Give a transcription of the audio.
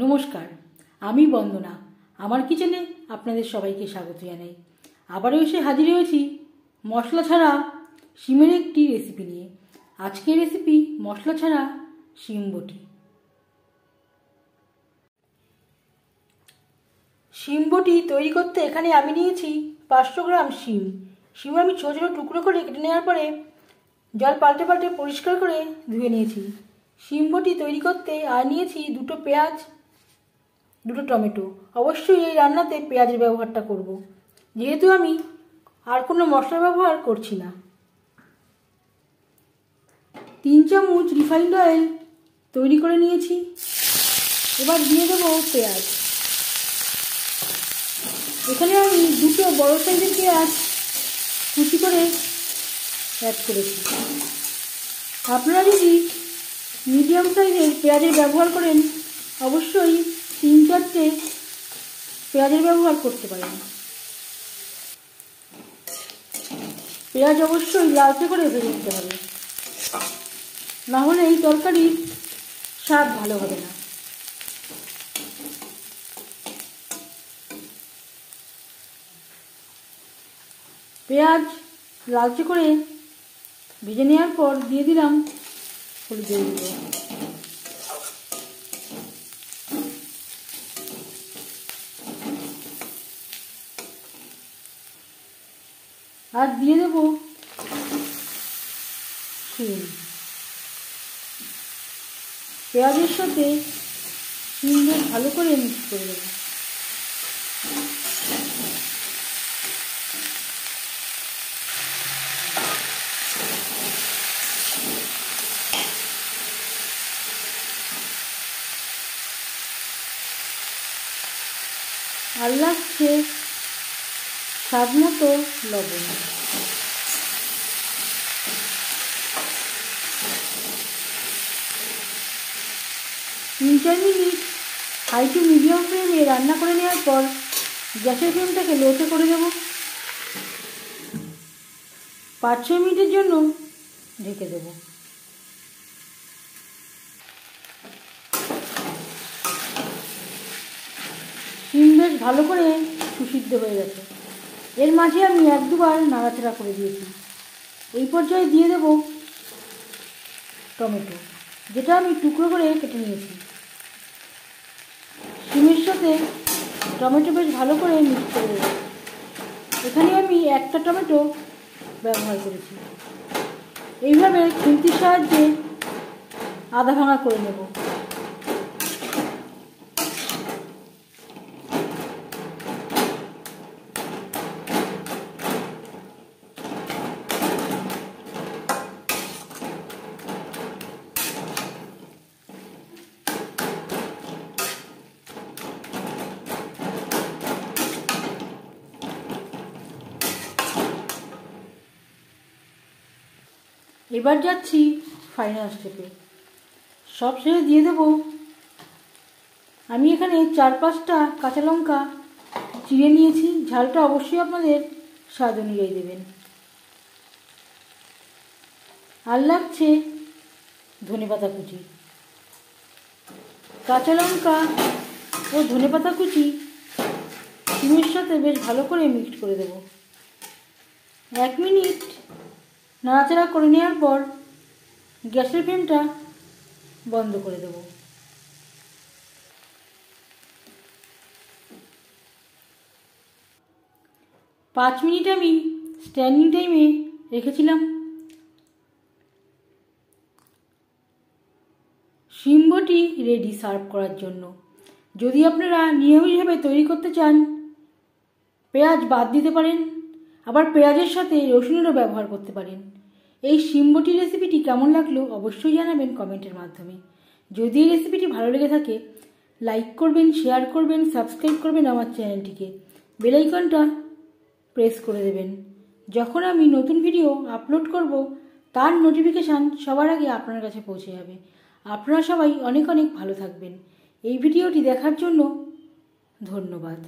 নমস্কার, আমি বন্দনা। আমার কিচেনে আপনাদের সবাইকে স্বাগত জানাই। আবারও এসে হাজির হয়েছি মশলা ছাড়া শিমের একটি রেসিপি নিয়ে। আজকের রেসিপি মশলা ছাড়া শিম বটি। শিম বটি তৈরি করতে এখানে আমি নিয়েছি 500 গ্রাম শিম। শিম আমি ছোটো ছোটো টুকরো করে কেটে নেওয়ার পরে জল পাল্টে পাল্টে পরিষ্কার করে ধুয়ে নিয়েছি। শিম বটি তৈরি করতে আর নিয়েছি 2টো পেঁয়াজ, 2টো টমেটো। অবশ্যই এই রান্নাতে পেঁয়াজের ব্যবহারটা করব, যেহেতু আমি আর কোনো মশলা ব্যবহার করছি না। 3 চামচ রিফাইন্ড অয়েল তৈরি করে নিয়েছি। এবার দিয়ে দেবো পেঁয়াজ। এখানে আমি 2টো বড় সাইজের পেঁয়াজ কুচি করে অ্যাড করেছি। আপনারা যদি মিডিয়াম সাইজের পেঁয়াজের ব্যবহার করেন, অবশ্যই 3-4টে পেঁয়াজের ব্যবহার করতে পারেন। পেঁয়াজ অবশ্যই লালচে করে ভেজে নিতে হবে, না হলে এই তরকারির স্বাদ ভালো হবে না। পেঁয়াজ লালচে করে ভেজে নেওয়ার পর দিয়ে দিলাম হলুদের গুঁড়ো। আর দিয়ে দেব শিম। পেঁয়াজের সাথে শিম বেশ ভালো করে মিক্স করে দেব। আর লাগছে স্বাদ মতো লবণ। 3-4 মিনিট হাই টু মিডিয়াম ফ্লেমে রান্না করে নেওয়ার পর গ্যাসের ফ্লেমটাকে লোতে করে দেব। 5-6 মিনিটের জন্য ঢেকে দেব। শিম বেশ ভালো করে সুসিদ্ধ হয়ে গেছে। এর মাঝে আমি 1-2 বার নাড়াচাড়া করে দিয়েছি। এই পর্যায়ে দিয়ে দেব টমেটো, যেটা আমি টুকরো করে কেটে নিয়েছি। শিমের সাথে টমেটো বেশ ভালো করে মিক্স করে দেব। এখানে আমি 1টা টমেটো ব্যবহার করেছি। এইভাবে খুন্তির সাহায্যে আধা ভাঙা করে নেব। এবার যাচ্ছি ফাইনাল স্টেপে। সব শেষে দিয়ে দেব আমি এখানে 4-5টা কাঁচা লঙ্কা চিড়ে নিয়েছি। ঝালটা অবশ্যই আপনাদের স্বাদ অনুযায়ী দেবেন। আর লাগছে ধনেপাতা কুচি। কাঁচা লঙ্কা ও ধনেপাতা কুচি শিমের সাথে বেশ ভালো করে মিক্সড করে দেব। 1 মিনিট নাড়াচাড়া করে নেওয়ার পর গ্যাসের ফ্লেমটা বন্ধ করে দেব। পাঁচ মিনিট আমি স্ট্যান্ডিং টাইমে রেখেছিলাম। শিম বটি রেডি সার্ভ করার জন্য। যদি আপনারা নিয়মিতভাবে তৈরি করতে চান, পেঁয়াজ বাদ দিতে পারেন, আবার পেঁয়াজের সাথে রসুনেরও ব্যবহার করতে পারেন। এই শিম বটি রেসিপিটি কেমন লাগলো অবশ্যই জানাবেন কমেন্টের মাধ্যমে। যদি এই রেসিপিটি ভালো লেগে থাকে, লাইক করবেন, শেয়ার করবেন, সাবস্ক্রাইব করবেন আমার চ্যানেলটিকে। বেল আইকনটা প্রেস করে দেবেন। যখন আমি নতুন ভিডিও আপলোড করব, তার নোটিফিকেশান সবার আগে আপনার কাছে পৌঁছে যাবে। আপনারা সবাই অনেক অনেক ভালো থাকবেন। এই ভিডিওটি দেখার জন্য ধন্যবাদ।